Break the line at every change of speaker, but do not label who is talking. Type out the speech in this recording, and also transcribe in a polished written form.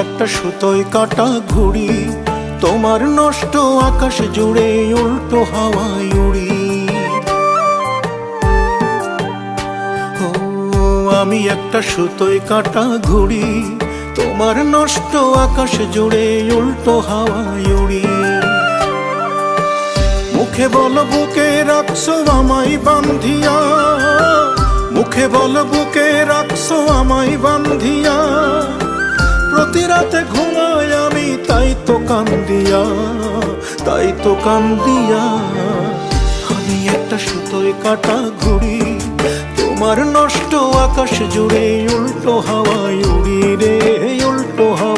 একটা সুতোয় কাটা ঘুড়ি, তোমার নষ্ট আকাশ জুড়ে উল্টো হাওয়ায় উড়ি। ও আমি একটা সুতোয় কাটা ঘুড়ি, তোমার নষ্ট আকাশ জুড়ে উল্টো হাওয়ায় উড়ি। মুখে বলো বুকে রাখছো আমায় বান্ধিয়া, মুখে বলো বুকে রাখছো আমায় বান্ধিয়া, প্রতি রাতে ঘুমাই আমি তাই তো কান্দিয়া, তাই তো কান্দিয়া। আমি একটা সুতোয় কাটা ঘুড়ি, তোমার নষ্ট আকাশ জুড়ে উল্টো হাওয়ায় উড়ি রে, উল্টো হাওয়া।